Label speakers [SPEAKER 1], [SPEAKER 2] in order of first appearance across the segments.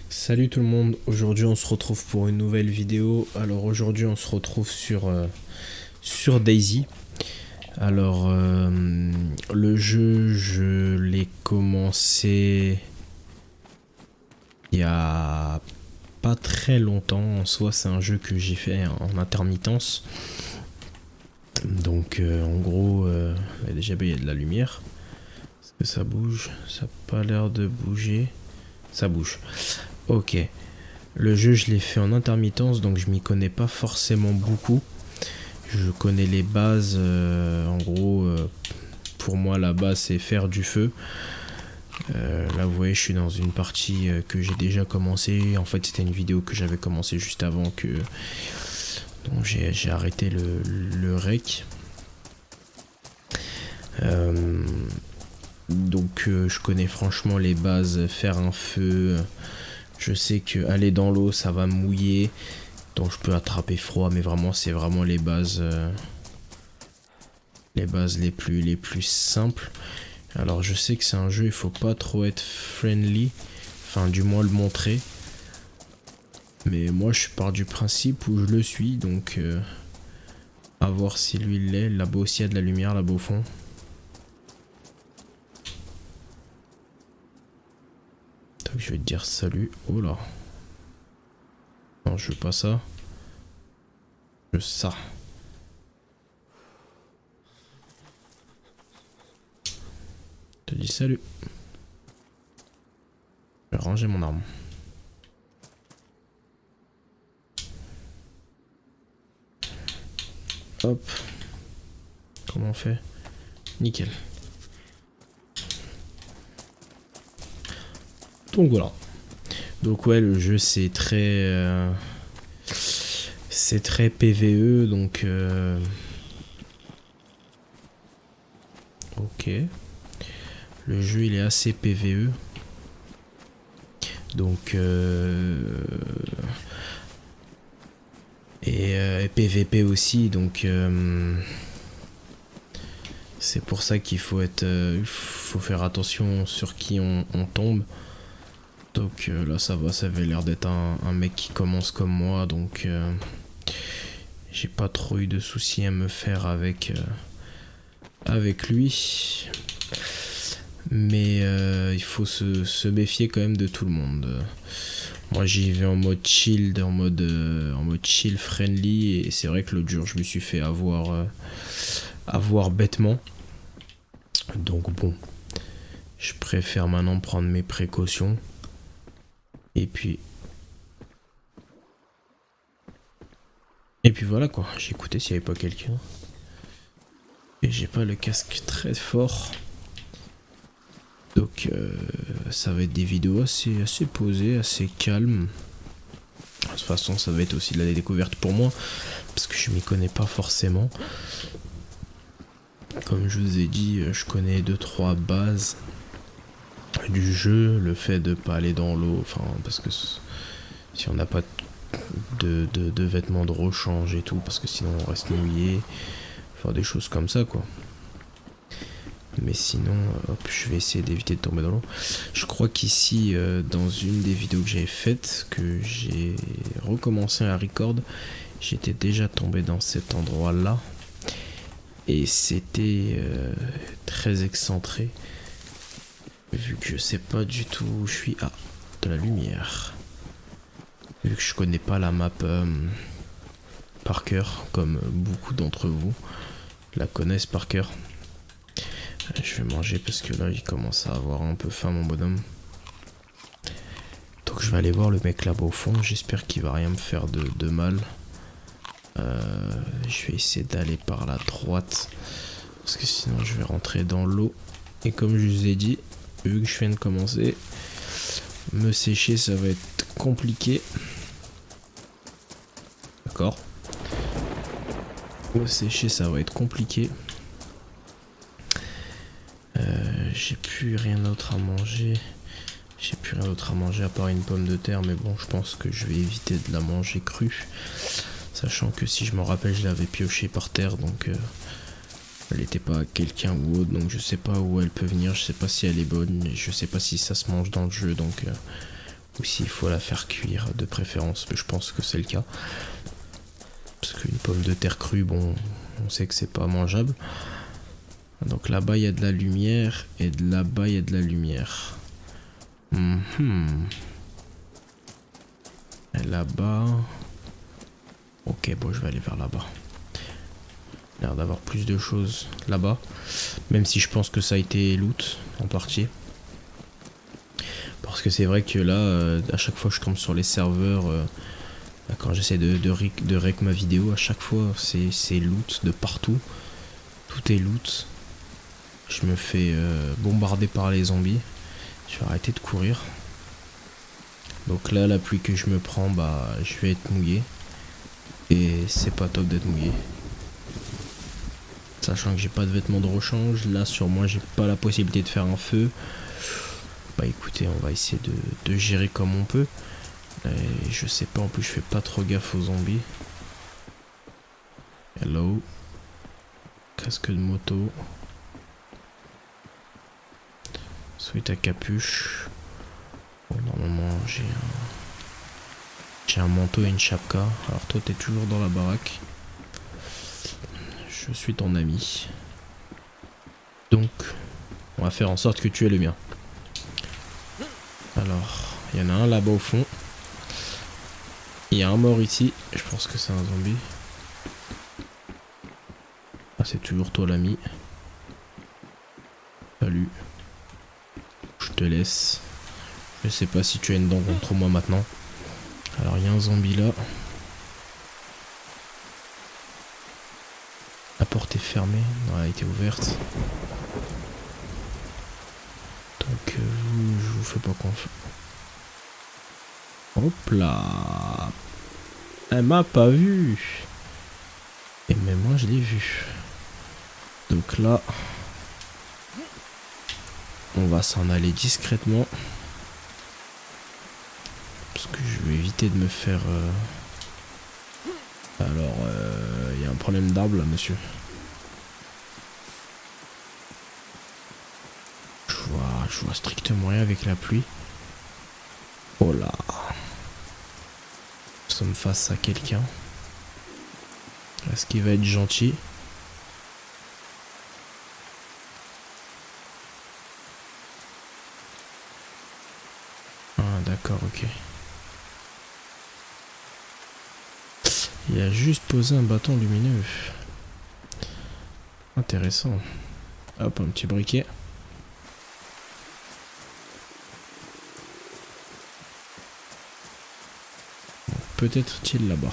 [SPEAKER 1] Salut tout le monde, aujourd'hui on se retrouve pour une nouvelle vidéo. Alors aujourd'hui on se retrouve sur Daisy. Alors le jeu je l'ai commencé il y a pas très longtemps. En soi c'est un jeu que j'ai fait en intermittence. Donc en gros déjà il y a de la lumière. Est-ce que ça bouge? Ça n'a pas l'air de bouger. Ça bouge. Ok. Le jeu, je l'ai fait en intermittence, donc je m'y connais pas forcément beaucoup. Je connais les bases. En gros, pour moi, la base, c'est faire du feu. Là, vous voyez, je suis dans une partie que j'ai déjà commencé. En fait, c'était une vidéo que j'avais commencé juste avant que. Donc, j'ai arrêté le rec. Donc, je connais franchement les bases. Faire un feu. Je sais que aller dans l'eau, ça va mouiller. Donc je peux attraper froid, mais vraiment c'est vraiment les bases les plus simples. Alors je sais que c'est un jeu, il faut pas trop être friendly, enfin du moins le montrer. Mais moi je pars du principe où je le suis, donc à voir si lui il l'est. Là-bas aussi il y a de la lumière, là-bas au fond. Donc je vais te dire salut. Oh là. Non, je veux pas ça. Je veux ça. Je te dis salut. Je vais ranger mon arme. Hop. Comment on fait? Nickel. Donc voilà. Donc ouais, le jeu c'est très PVE, donc ok. Le jeu il est assez PVE. Donc et PVP aussi, donc c'est pour ça qu'il faut faut faire attention sur qui on tombe. Donc là ça va, ça avait l'air d'être un mec qui commence comme moi, donc j'ai pas trop eu de soucis à me faire avec lui. Mais il faut se méfier quand même de tout le monde. Moi j'y vais en mode chill, en mode chill friendly, et c'est vrai que l'autre jour je me suis fait avoir bêtement. Donc bon, je préfère maintenant prendre mes précautions. Et puis voilà quoi, j'ai écouté s'il n'y avait pas quelqu'un. Et j'ai pas le casque très fort. Donc ça va être des vidéos assez posées, assez calmes. De toute façon ça va être aussi de la découverte pour moi, parce que je m'y connais pas forcément. Comme je vous ai dit, je connais 2-3 bases du jeu. Le fait de pas aller dans l'eau, enfin parce que si on n'a pas de vêtements de rechange et tout, parce que sinon on reste mouillé. Enfin des choses comme ça quoi. Mais sinon, hop, je vais essayer d'éviter de tomber dans l'eau. Je crois qu'ici, dans une des vidéos que j'avais faites, que j'ai recommencé à record, j'étais déjà tombé dans cet endroit-là. Et c'était très excentré. Vu que je sais pas du tout où je suis. Ah, de la lumière. Vu que je connais pas la map par cœur, comme beaucoup d'entre vous la connaissent par cœur. Je vais manger parce que là il commence à avoir un peu faim mon bonhomme. Donc je vais aller voir le mec là-bas au fond. J'espère qu'il va rien me faire de mal. Je vais essayer d'aller par la droite, parce que sinon je vais rentrer dans l'eau. Et comme je vous ai dit, vu que je viens de commencer, me sécher ça va être compliqué. D'accord. Me sécher ça va être compliqué. J'ai plus rien d'autre à manger. J'ai plus rien d'autre à manger à part une pomme de terre, mais bon, je pense que je vais éviter de la manger crue. Sachant que si je me rappelle, je l'avais piochée par terre, donc elle n'était pas à quelqu'un ou autre, donc je sais pas où elle peut venir, je sais pas si elle est bonne, je sais pas si ça se mange dans le jeu, donc Ou s'il faut la faire cuire de préférence, mais je pense que c'est le cas. Parce qu'une pomme de terre crue, bon, on sait que c'est pas mangeable. Donc là-bas il y a de la lumière et de là-bas il y a de la lumière. Et là-bas... Ok, bon, je vais aller vers là-bas. Il a l'air d'avoir plus de choses là-bas. Même si je pense que ça a été loot en partie. Parce que c'est vrai que là, à chaque fois que je tombe sur les serveurs, quand j'essaie de rec ma vidéo, à chaque fois c'est loot de partout. Tout est loot. Je me fais bombarder par les zombies. Je vais arrêter de courir. Donc là, la pluie que je me prends, bah, je vais être mouillé. Et c'est pas top d'être mouillé. Sachant que j'ai pas de vêtements de rechange. Là, sur moi, j'ai pas la possibilité de faire un feu. Bah écoutez, on va essayer de gérer comme on peut. Et je sais pas, en plus, je fais pas trop gaffe aux zombies. Hello. Casque de moto. Sweat à capuche. Bon, normalement, j'ai un manteau et une chapka. Alors toi, t'es toujours dans la baraque. Je suis ton ami. Donc, on va faire en sorte que tu aies le mien. Alors, il y en a un là-bas au fond. Il y a un mort ici. Je pense que c'est un zombie. Ah, c'est toujours toi l'ami. Salut. Je te laisse. Je sais pas si tu as une dent contre moi maintenant. Alors, il y a un zombie là. La porte est fermée. Non, elle a été ouverte. Donc, je vous fais pas confiance. Hop là. Elle m'a pas vu. Et même moi, je l'ai vu. Donc là, on va s'en aller discrètement. Parce que je vais éviter de me faire... Alors, il y a un problème d'arbre là, monsieur. Je vois strictement rien avec la pluie. Oh là. Nous sommes face à quelqu'un. Est-ce qu'il va être gentil? Ah d'accord, ok. Il a juste posé un bâton lumineux. Intéressant. Hop, un petit briquet. Peut-être est-il là-bas.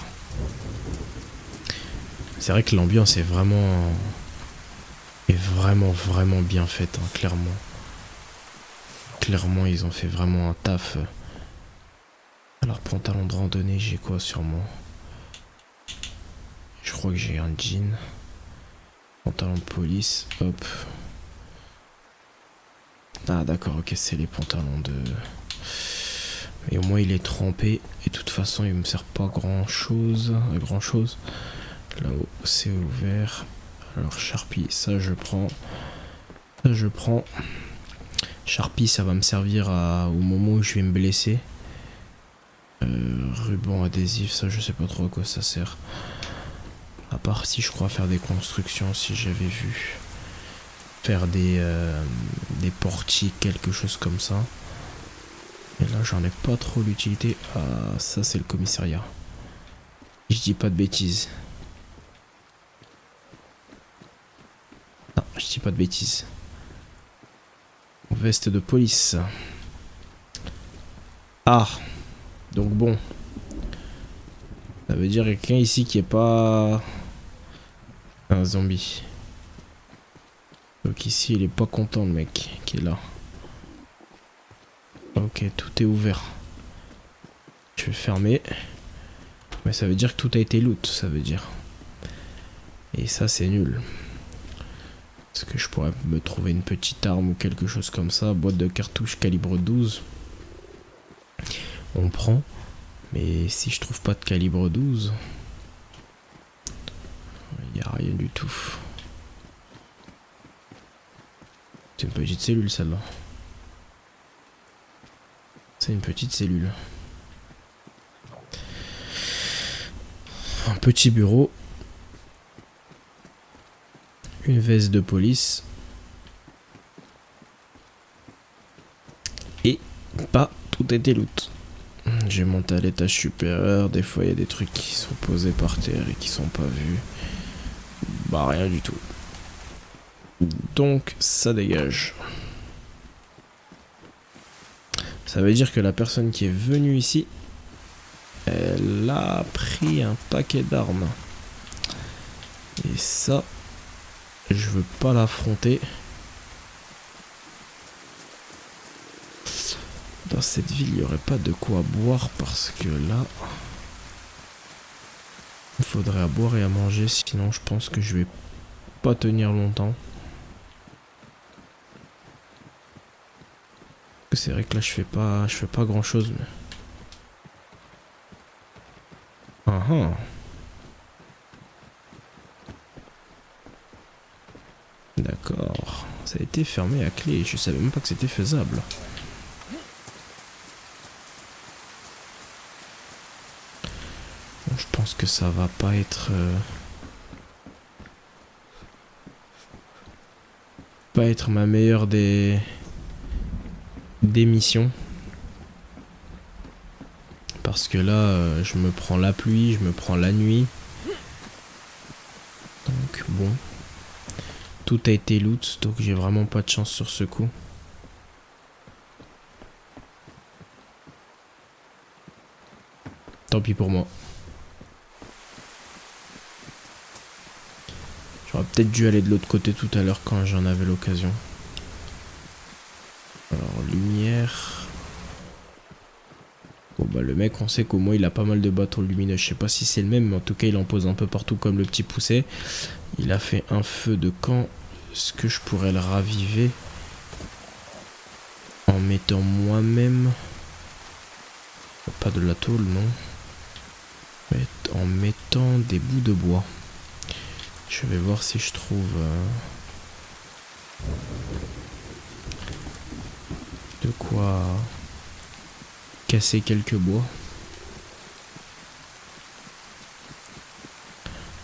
[SPEAKER 1] C'est vrai que l'ambiance est vraiment bien faite, hein, clairement. Clairement, ils ont fait vraiment un taf. Alors, pantalon de randonnée, j'ai quoi sur moi? Je crois que j'ai un jean. Pantalon de police, hop. Ah d'accord, ok, c'est les pantalons de... Mais au moins il est trempé. Et de toute façon, il me sert pas grand chose. Là-haut, c'est ouvert. Alors, Sharpie, ça je prends. Sharpie, ça va me servir au moment où je vais me blesser. Ruban adhésif, ça je sais pas trop à quoi ça sert. À part si je crois faire des constructions, si j'avais vu. Faire des portiques, quelque chose comme ça. Et là, j'en ai pas trop l'utilité. Ah, ça, c'est le commissariat. Je dis pas de bêtises. Non, je dis pas de bêtises. Veste de police. Ah. Donc bon. Ça veut dire quelqu'un ici qui est pas... un zombie. Donc ici, il est pas content, le mec, qui est là. Ok, tout est ouvert. Je vais fermer. Mais ça veut dire que tout a été loot, ça veut dire. Et ça, c'est nul. Est-ce que je pourrais me trouver une petite arme ou quelque chose comme ça? Boîte de cartouches calibre 12. On prend. Mais si je trouve pas de calibre 12... il n'y a rien du tout. C'est une petite cellule, celle-là. C'est une petite cellule. Un petit bureau. Une veste de police. Et pas tout était loot. J'ai monté à l'étage supérieur. Des fois il y a des trucs qui sont posés par terre et qui sont pas vus. Bah rien du tout. Donc ça dégage. Ça veut dire que la personne qui est venue ici, elle a pris un paquet d'armes. Et ça, je veux pas l'affronter. Dans cette ville, il n'y aurait pas de quoi boire parce que là, il faudrait à boire et à manger. Sinon, je pense que je vais pas tenir longtemps. C'est vrai que là, je fais pas grand chose. Mais... D'accord. Ça a été fermé à clé. Je savais même pas que c'était faisable. Bon, je pense que ça va pas être... pas être ma meilleure des missions. Parce que là, je me prends la pluie, je me prends la nuit. Donc bon. Tout a été loot, donc j'ai vraiment pas de chance sur ce coup. Tant pis pour moi. J'aurais peut-être dû aller de l'autre côté tout à l'heure quand j'en avais l'occasion. Alors, lumière... Bon bah le mec, on sait qu'au moins il a pas mal de bateaux lumineux. Je sais pas si c'est le même, mais en tout cas il en pose un peu partout comme le petit poussé. Il a fait un feu de camp. Est-ce que je pourrais le raviver en mettant moi-même... Pas de la tôle, non. Mais en mettant des bouts de bois. Je vais voir si je trouve... de quoi... casser quelques bois.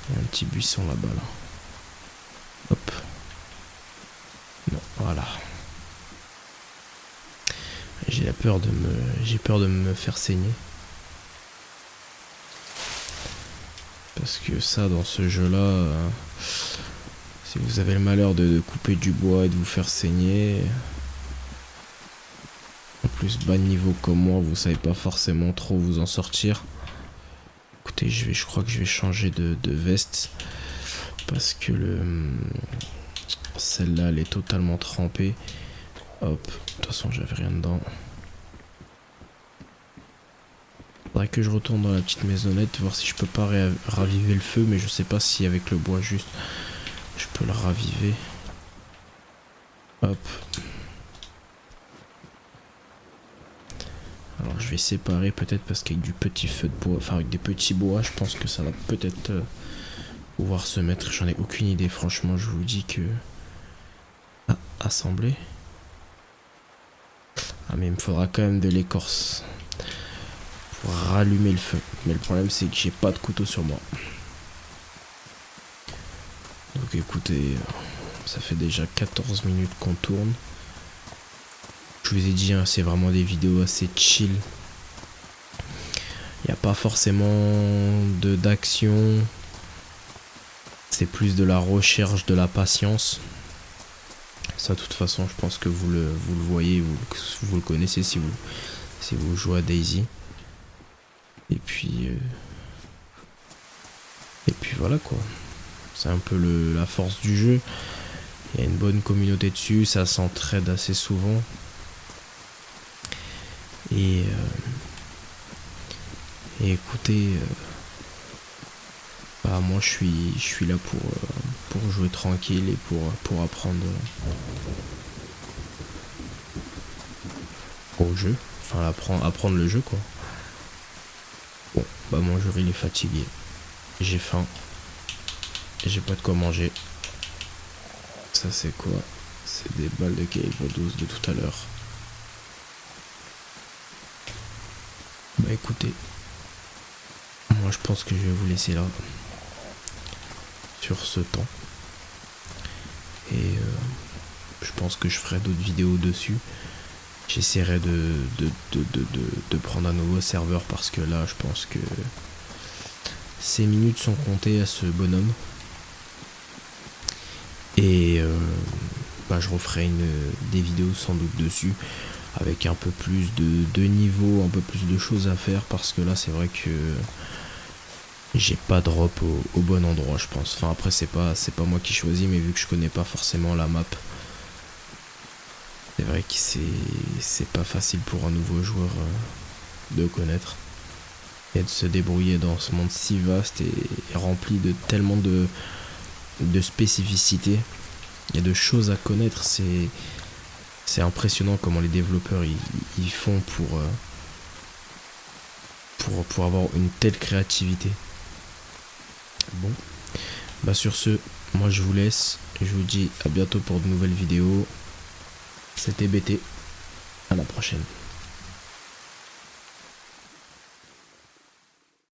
[SPEAKER 1] Il y a un petit buisson là-bas là. Hop. Non, voilà. J'ai peur de me faire saigner. Parce que ça dans ce jeu là, si vous avez le malheur de couper du bois et de vous faire saigner, en plus bas niveau comme moi, vous savez pas forcément trop vous en sortir. Écoutez, je crois que je vais changer de veste parce que celle-là elle est totalement trempée. Hop, de toute façon j'avais rien dedans. Faudrait que je retourne dans la petite maisonnette voir si je peux pas raviver le feu, mais je sais pas si avec le bois juste je peux le raviver. Hop. Alors je vais séparer peut-être parce qu'avec du petit feu de bois, enfin avec des petits bois, je pense que ça va peut-être pouvoir se mettre. J'en ai aucune idée, franchement, je vous dis que... Ah, assembler. Ah mais il me faudra quand même de l'écorce pour rallumer le feu. Mais le problème c'est que j'ai pas de couteau sur moi. Donc écoutez, ça fait déjà 14 minutes qu'on tourne. Je vous ai dit, hein, c'est vraiment des vidéos assez chill. Il n'y a pas forcément d'action. C'est plus de la recherche, de la patience. Ça, de toute façon, je pense que vous le voyez, vous le connaissez si vous jouez à Daisy. Et puis voilà quoi. C'est un peu la force du jeu. Il y a une bonne communauté dessus, ça s'entraide assez souvent. Et écoutez, bah moi je suis là pour jouer tranquille et pour apprendre au jeu, enfin apprendre le jeu quoi. Bon, bah mon joueur il est fatigué, j'ai faim, et j'ai pas de quoi manger. Ça c'est quoi? C'est des balles de calibre 12 de tout à l'heure. Bah écoutez, moi je pense que je vais vous laisser là sur ce temps. Et je pense que je ferai d'autres vidéos dessus. J'essaierai de prendre un nouveau serveur parce que là je pense que ces minutes sont comptées à ce bonhomme. Et je referai des vidéos sans doute dessus avec un peu plus de niveau, un peu plus de choses à faire parce que là c'est vrai que j'ai pas drop au bon endroit je pense. Enfin après c'est pas moi qui choisis, mais vu que je connais pas forcément la map, c'est vrai que c'est pas facile pour un nouveau joueur de connaître et de se débrouiller dans ce monde si vaste et rempli de tellement de spécificités et de choses à connaître. C'est impressionnant comment les développeurs ils font pour avoir une telle créativité. Bon, bah sur ce, moi je vous laisse, je vous dis à bientôt pour de nouvelles vidéos. C'était BT, à la prochaine.